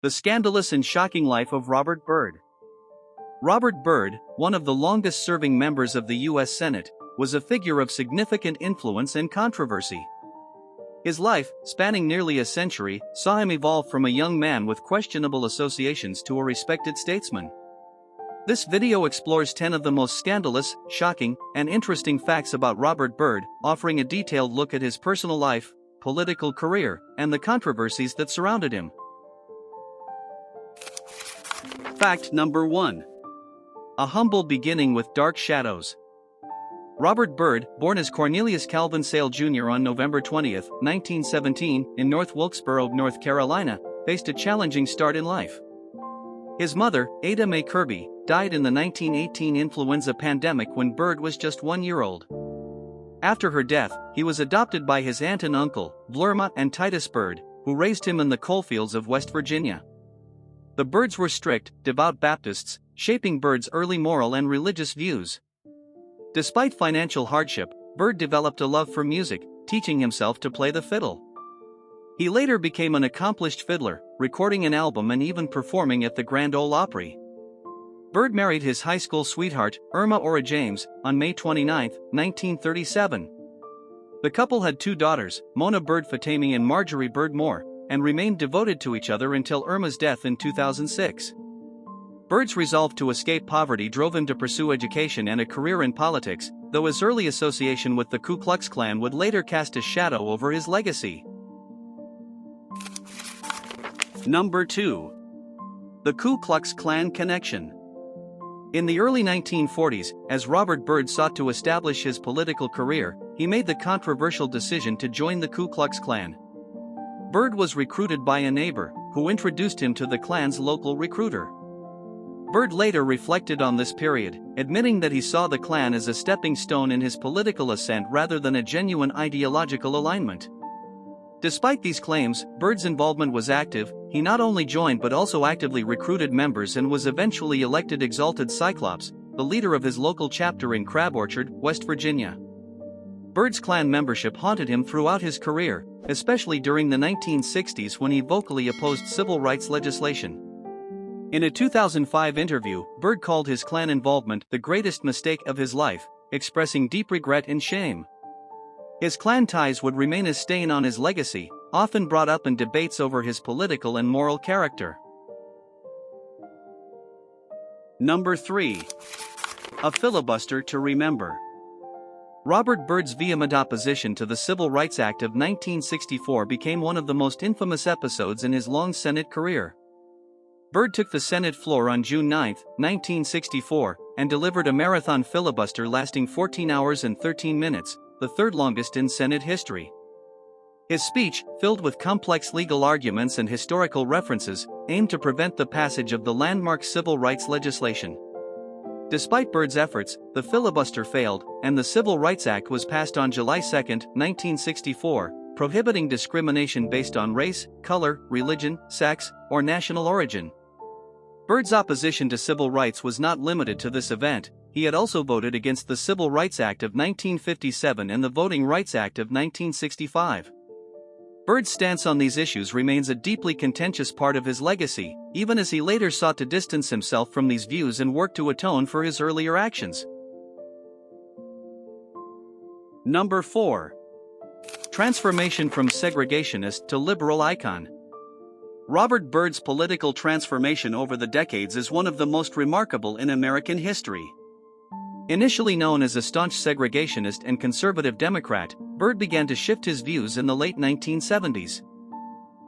The Scandalous and Shocking Life of Robert Byrd. Robert Byrd, one of the longest-serving members of the U.S. Senate, was a figure of significant influence and controversy. His life, spanning nearly a century, saw him evolve from a young man with questionable associations to a respected statesman. This video explores 10 of the most scandalous, shocking, and interesting facts about Robert Byrd, offering a detailed look at his personal life, political career, and the controversies that surrounded him. Fact number 1. A humble beginning with dark shadows. Robert Byrd, born as Cornelius Calvin Sale Jr. on November 20, 1917, in North Wilkesboro, North Carolina, faced a challenging start in life. His mother, Ada Mae Kirby, died in the 1918 influenza pandemic when Byrd was just 1 year old. After her death, he was adopted by his aunt and uncle, Vlerma and Titus Byrd, who raised him in the coalfields of West Virginia. The Byrds were strict, devout Baptists, shaping Byrd's early moral and religious views. Despite financial hardship, Byrd developed a love for music, teaching himself to play the fiddle. He later became an accomplished fiddler, recording an album and even performing at the Grand Ole Opry. Byrd married his high school sweetheart, Irma Ora James, on May 29, 1937. The couple had 2 daughters, Mona Byrd Fatemi and Marjorie Byrd Moore, and remained devoted to each other until Irma's death in 2006. Byrd's resolve to escape poverty drove him to pursue education and a career in politics, though his early association with the Ku Klux Klan would later cast a shadow over his legacy. Number 2. The Ku Klux Klan Connection. In the early 1940s, as Robert Byrd sought to establish his political career, he made the controversial decision to join the Ku Klux Klan. Byrd was recruited by a neighbor, who introduced him to the Klan's local recruiter. Byrd later reflected on this period, admitting that he saw the Klan as a stepping stone in his political ascent rather than a genuine ideological alignment. Despite these claims, Byrd's involvement was active. He not only joined but also actively recruited members and was eventually elected Exalted Cyclops, the leader of his local chapter in Crab Orchard, West Virginia. Byrd's Klan membership haunted him throughout his career, especially during the 1960s when he vocally opposed civil rights legislation. In a 2005 interview, Byrd called his Klan involvement the greatest mistake of his life, expressing deep regret and shame. His Klan ties would remain a stain on his legacy, often brought up in debates over his political and moral character. Number 3. A Filibuster to Remember. Robert Byrd's vehement opposition to the Civil Rights Act of 1964 became one of the most infamous episodes in his long Senate career. Byrd took the Senate floor on June 9, 1964, and delivered a marathon filibuster lasting 14 hours and 13 minutes, the third longest in Senate history. His speech, filled with complex legal arguments and historical references, aimed to prevent the passage of the landmark civil rights legislation. Despite Byrd's efforts, the filibuster failed, and the Civil Rights Act was passed on July 2, 1964, prohibiting discrimination based on race, color, religion, sex, or national origin. Byrd's opposition to civil rights was not limited to this event. He had also voted against the Civil Rights Act of 1957 and the Voting Rights Act of 1965. Byrd's stance on these issues remains a deeply contentious part of his legacy, even as he later sought to distance himself from these views and work to atone for his earlier actions. Number 4. Transformation from segregationist to liberal icon. Robert Byrd's political transformation over the decades is one of the most remarkable in American history. Initially known as a staunch segregationist and conservative Democrat, Byrd began to shift his views in the late 1970s.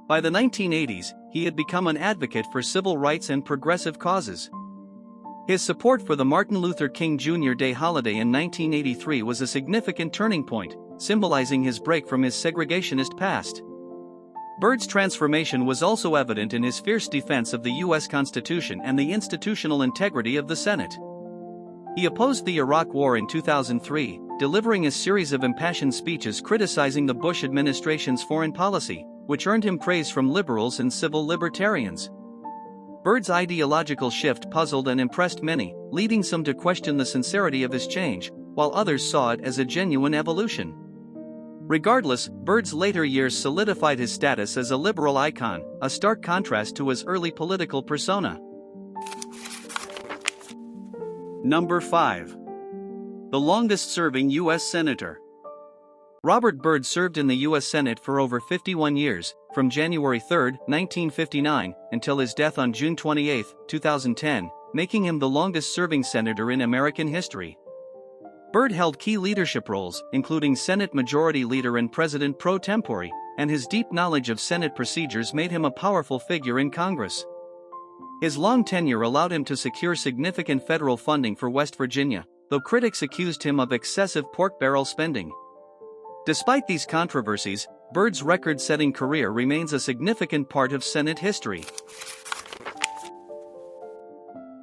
By the 1980s, he had become an advocate for civil rights and progressive causes. His support for the Martin Luther King Jr. Day holiday in 1983 was a significant turning point, symbolizing his break from his segregationist past. Byrd's transformation was also evident in his fierce defense of the U.S. Constitution and the institutional integrity of the Senate. He opposed the Iraq War in 2003, delivering a series of impassioned speeches criticizing the Bush administration's foreign policy, which earned him praise from liberals and civil libertarians. Byrd's ideological shift puzzled and impressed many, leading some to question the sincerity of his change, while others saw it as a genuine evolution. Regardless, Byrd's later years solidified his status as a liberal icon, a stark contrast to his early political persona. Number 5. The longest-serving U.S. Senator. Robert Byrd served in the U.S. Senate for over 51 years, from January 3, 1959, until his death on June 28, 2010, making him the longest-serving senator in American history. Byrd held key leadership roles, including Senate Majority Leader and President pro tempore, and his deep knowledge of Senate procedures made him a powerful figure in Congress. His long tenure allowed him to secure significant federal funding for West Virginia, though critics accused him of excessive pork barrel spending. Despite these controversies, Byrd's record-setting career remains a significant part of Senate history.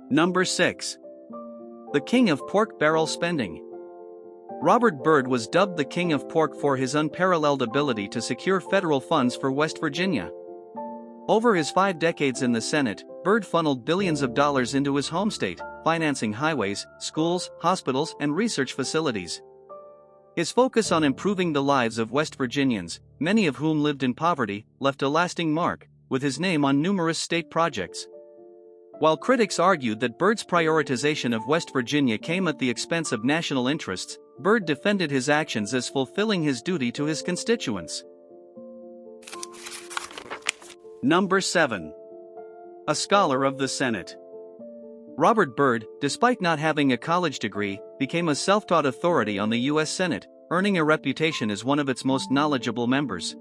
Number 6. The King of Pork Barrel Spending. Robert Byrd was dubbed the King of Pork for his unparalleled ability to secure federal funds for West Virginia. Over his 5 decades in the Senate, Byrd funneled billions of dollars into his home state, financing highways, schools, hospitals, and research facilities. His focus on improving the lives of West Virginians, many of whom lived in poverty, left a lasting mark, with his name on numerous state projects. While critics argued that Byrd's prioritization of West Virginia came at the expense of national interests, Byrd defended his actions as fulfilling his duty to his constituents. Number 7. A Scholar of the Senate. Robert Byrd, despite not having a college degree, became a self-taught authority on the U.S. Senate, earning a reputation as one of its most knowledgeable members.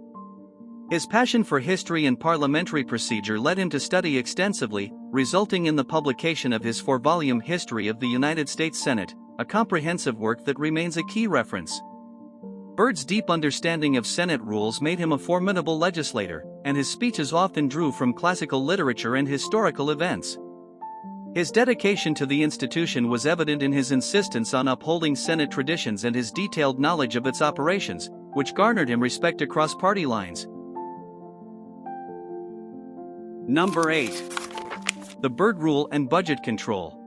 His passion for history and parliamentary procedure led him to study extensively, resulting in the publication of his 4-volume History of the United States Senate, a comprehensive work that remains a key reference. Byrd's deep understanding of Senate rules made him a formidable legislator, and his speeches often drew from classical literature and historical events. His dedication to the institution was evident in his insistence on upholding Senate traditions and his detailed knowledge of its operations, which garnered him respect across party lines. Number 8. The Byrd Rule and Budget Control.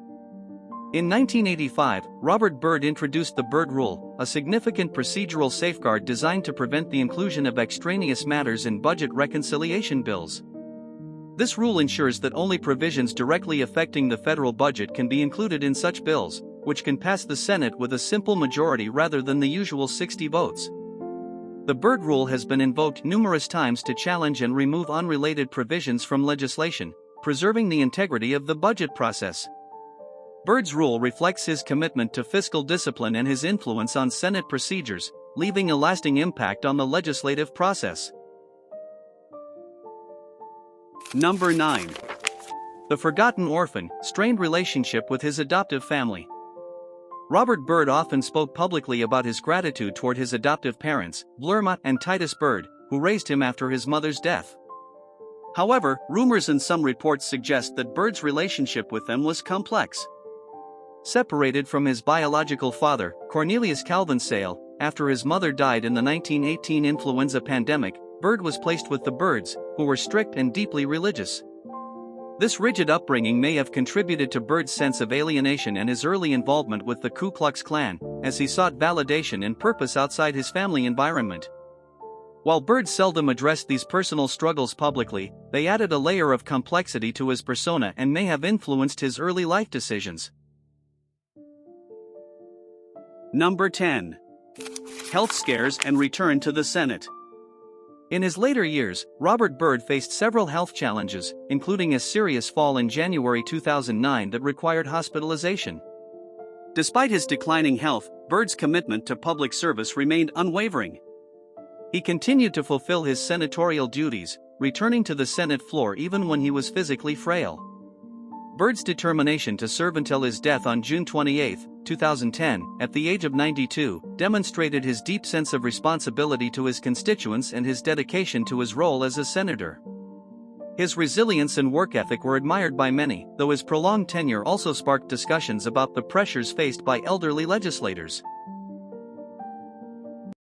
In 1985, Robert Byrd introduced the Byrd Rule, a significant procedural safeguard designed to prevent the inclusion of extraneous matters in budget reconciliation bills. This rule ensures that only provisions directly affecting the federal budget can be included in such bills, which can pass the Senate with a simple majority rather than the usual 60 votes. The Byrd Rule has been invoked numerous times to challenge and remove unrelated provisions from legislation, preserving the integrity of the budget process. Byrd's rule reflects his commitment to fiscal discipline and his influence on Senate procedures, leaving a lasting impact on the legislative process. Number 9. The Forgotten Orphan, strained relationship with his adoptive family. Robert Byrd often spoke publicly about his gratitude toward his adoptive parents, Blerma and Titus Byrd, who raised him after his mother's death. However, rumors and some reports suggest that Byrd's relationship with them was complex. Separated from his biological father, Cornelius Calvin Sale, after his mother died in the 1918 influenza pandemic, Byrd was placed with the Byrds, who were strict and deeply religious. This rigid upbringing may have contributed to Byrd's sense of alienation and his early involvement with the Ku Klux Klan, as he sought validation and purpose outside his family environment. While Byrd seldom addressed these personal struggles publicly, they added a layer of complexity to his persona and may have influenced his early life decisions. Number 10. Health scares and return to the Senate. In his later years, Robert Byrd faced several health challenges, including a serious fall in January 2009 that required hospitalization. Despite his declining health, Byrd's commitment to public service remained unwavering. He continued to fulfill his senatorial duties, returning to the Senate floor even when he was physically frail. Byrd's determination to serve until his death on June 28, 2010, at the age of 92, demonstrated his deep sense of responsibility to his constituents and his dedication to his role as a senator. His resilience and work ethic were admired by many, though his prolonged tenure also sparked discussions about the pressures faced by elderly legislators.